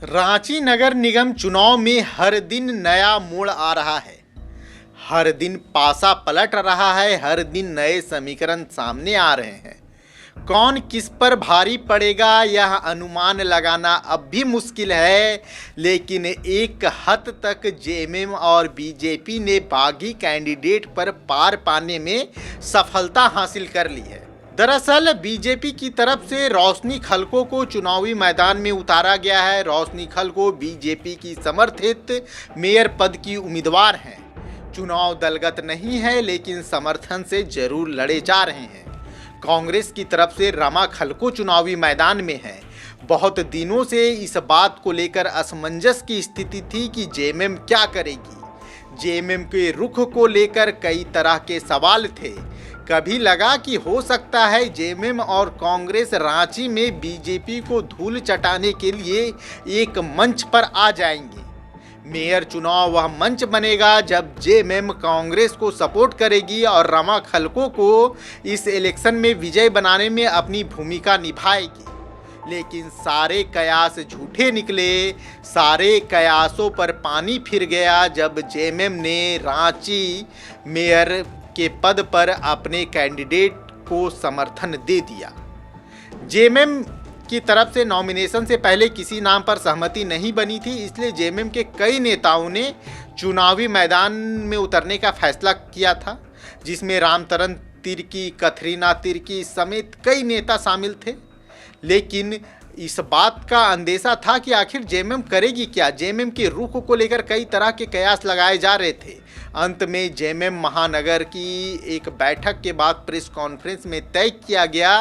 रांची नगर निगम चुनाव में हर दिन नया मोड़ आ रहा है। हर दिन पासा पलट रहा है। हर दिन नए समीकरण सामने आ रहे हैं। कौन किस पर भारी पड़ेगा यह अनुमान लगाना अब भी मुश्किल है, लेकिन एक हद तक जेएमएम और बीजेपी ने बागी कैंडिडेट पर पार पाने में सफलता हासिल कर ली है। दरअसल बीजेपी की तरफ से रोशनी खलको को चुनावी मैदान में उतारा गया है। रोशनी खलको बीजेपी की समर्थित मेयर पद की उम्मीदवार हैं। चुनाव दलगत नहीं है, लेकिन समर्थन से जरूर लड़े जा रहे हैं। कांग्रेस की तरफ से रमा खलको चुनावी मैदान में है। बहुत दिनों से इस बात को लेकर असमंजस की स्थिति थी कि जेएमएम क्या करेगी। जेएमएम के रुख को लेकर कई तरह के सवाल थे। कभी लगा कि हो सकता है जेएमएम और कांग्रेस रांची में बीजेपी को धूल चटाने के लिए एक मंच पर आ जाएंगे। मेयर चुनाव वह मंच बनेगा जब जेएमएम कांग्रेस को सपोर्ट करेगी और रमा खलको को इस इलेक्शन में विजय बनाने में अपनी भूमिका निभाएगी। लेकिन सारे कयास झूठे निकले। सारे कयासों पर पानी फिर गया जब जेएमएम ने रांची मेयर के पद पर अपने कैंडिडेट को समर्थन दे दिया। जेएमएम की तरफ से नॉमिनेशन से पहले किसी नाम पर सहमति नहीं बनी थी, इसलिए जेएमएम के कई नेताओं ने चुनावी मैदान में उतरने का फैसला किया था, जिसमें रामतरण तिर्की, कथरीना तिर्की समेत कई नेता शामिल थे। लेकिन इस बात का अंदेशा था कि आखिर जेएमएम करेगी क्या। जेएमएम के रुख को लेकर कई तरह के कयास लगाए जा रहे थे। अंत में जेएमएम महानगर की एक बैठक के बाद प्रेस कॉन्फ्रेंस में तय किया गया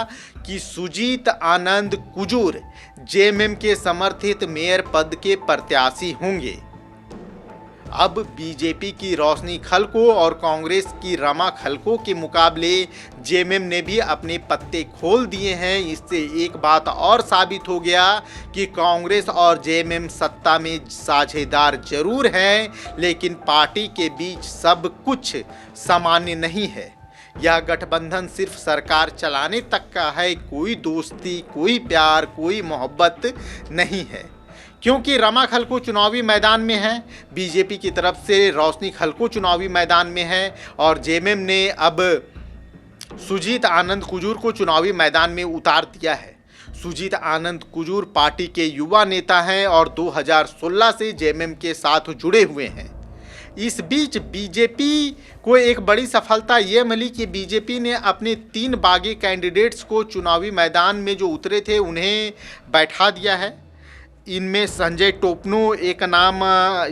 कि सुजीत आनंद कुजूर जेएमएम के समर्थित मेयर पद के प्रत्याशी होंगे। अब बीजेपी की रोशनी खलको और कांग्रेस की रमा खलको के मुकाबले जेएमएम ने भी अपने पत्ते खोल दिए हैं। इससे एक बात और साबित हो गया कि कांग्रेस और जेएमएम सत्ता में साझेदार जरूर हैं, लेकिन पार्टी के बीच सब कुछ सामान्य नहीं है। यह गठबंधन सिर्फ सरकार चलाने तक का है। कोई दोस्ती, कोई प्यार, कोई मोहब्बत नहीं है। क्योंकि रमा खलको चुनावी मैदान में है, बीजेपी की तरफ से रोशनी खलको चुनावी मैदान में है और जेएमएम ने अब सुजीत आनंद कुजूर को चुनावी मैदान में उतार दिया है। सुजीत आनंद कुजूर पार्टी के युवा नेता हैं और 2016 से जेएमएम के साथ जुड़े हुए हैं। इस बीच बीजेपी को एक बड़ी सफलता ये मिली कि बीजेपी ने अपने 3 बागी कैंडिडेट्स को चुनावी मैदान में जो उतरे थे उन्हें बैठा दिया है। इनमें संजय टोपनो एक नाम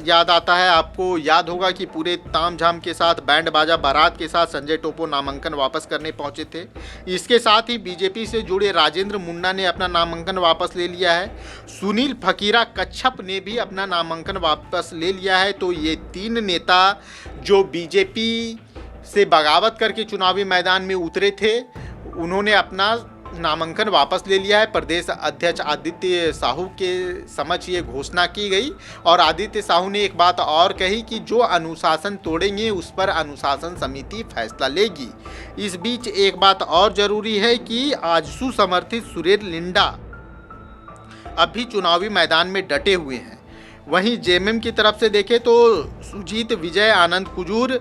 याद आता है। आपको याद होगा कि पूरे तामझाम के साथ, बैंड बाजा बारात के साथ संजय टोपनो नामांकन वापस करने पहुंचे थे। इसके साथ ही बीजेपी से जुड़े राजेंद्र मुन्ना ने अपना नामांकन वापस ले लिया है। सुनील फकीरा कच्छप ने भी अपना नामांकन वापस ले लिया है। तो ये 3 नेता जो बीजेपी से बगावत करके चुनावी मैदान में उतरे थे, उन्होंने अपना नामांकन वापस ले लिया है। प्रदेश अध्यक्ष आदित्य साहू के समक्ष ये घोषणा की गई और आदित्य साहू ने एक बात और कही कि जो अनुशासन तोड़ेंगे उस पर अनुशासन समिति फैसला लेगी। इस बीच एक बात और जरूरी है कि आजसू समर्थित सुरेश लिंडा अब भी चुनावी मैदान में डटे हुए हैं। वहीं जेएमएम की तरफ से देखें तो सुजीत विजय आनंद कुजूर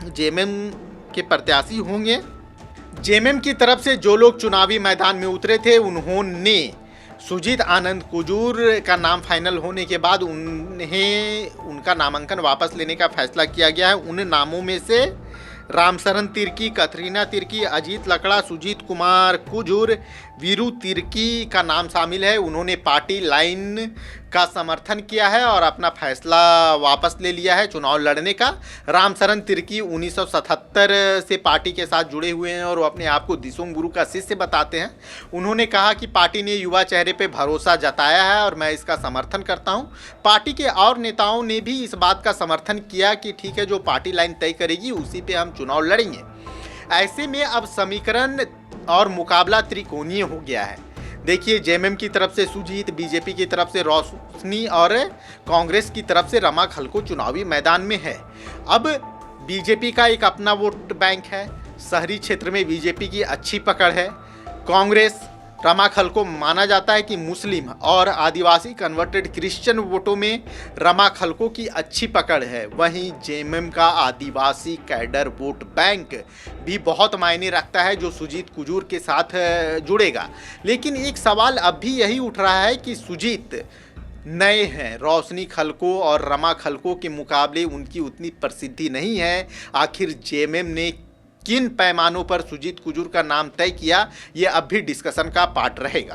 जेएमएम के प्रत्याशी होंगे। जेएमएम की तरफ से जो लोग चुनावी मैदान में उतरे थे, उन्होंने सुजीत आनंद कुजूर का नाम फाइनल होने के बाद उनका नामांकन वापस लेने का फैसला किया गया है। उन नामों में से रामशरण तिर्की, कथरीना तिर्की, अजीत लकड़ा, सुजीत कुमार कुजूर, वीरू तिर्की का नाम शामिल है। उन्होंने पार्टी लाइन का समर्थन किया है और अपना फैसला वापस ले लिया है चुनाव लड़ने का। रामशरण तिर्की 1977 से पार्टी के साथ जुड़े हुए हैं और वो अपने आप को दिसोंग गुरु का शिष्य बताते हैं। उन्होंने कहा कि पार्टी ने युवा चेहरे पे भरोसा जताया है और मैं इसका समर्थन करता हूं। पार्टी के और नेताओं ने भी इस बात का समर्थन किया कि ठीक है, जो पार्टी लाइन तय करेगी उसी पे हम चुनाव लड़ेंगे। ऐसे में अब समीकरण और मुकाबला त्रिकोणीय हो गया है। देखिए, जेएमएम की तरफ से सुजीत, बीजेपी की तरफ से रोशनी और कांग्रेस की तरफ से रमा खलको चुनावी मैदान में है। अब बीजेपी का एक अपना वोट बैंक है। शहरी क्षेत्र में बीजेपी की अच्छी पकड़ है। कांग्रेस रमाखल को माना जाता है कि मुस्लिम और आदिवासी कन्वर्टेड क्रिश्चियन वोटों में रमाखलको की अच्छी पकड़ है। वहीं जेएमएम का आदिवासी कैडर वोट बैंक भी बहुत मायने रखता है जो सुजीत कुजूर के साथ जुड़ेगा। लेकिन एक सवाल अब भी यही उठ रहा है कि सुजीत नए हैं, रोशनी खलको और रमा खलको के मुकाबले उनकी उतनी प्रसिद्धि नहीं है। आखिर जेएमएम ने किन पैमानों पर सुजीत कुजूर का नाम तय किया, ये अब भी डिस्कशन का पार्ट रहेगा।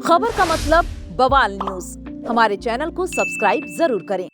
खबर का मतलब बवाल न्यूज, हमारे चैनल को सब्सक्राइब जरूर करें।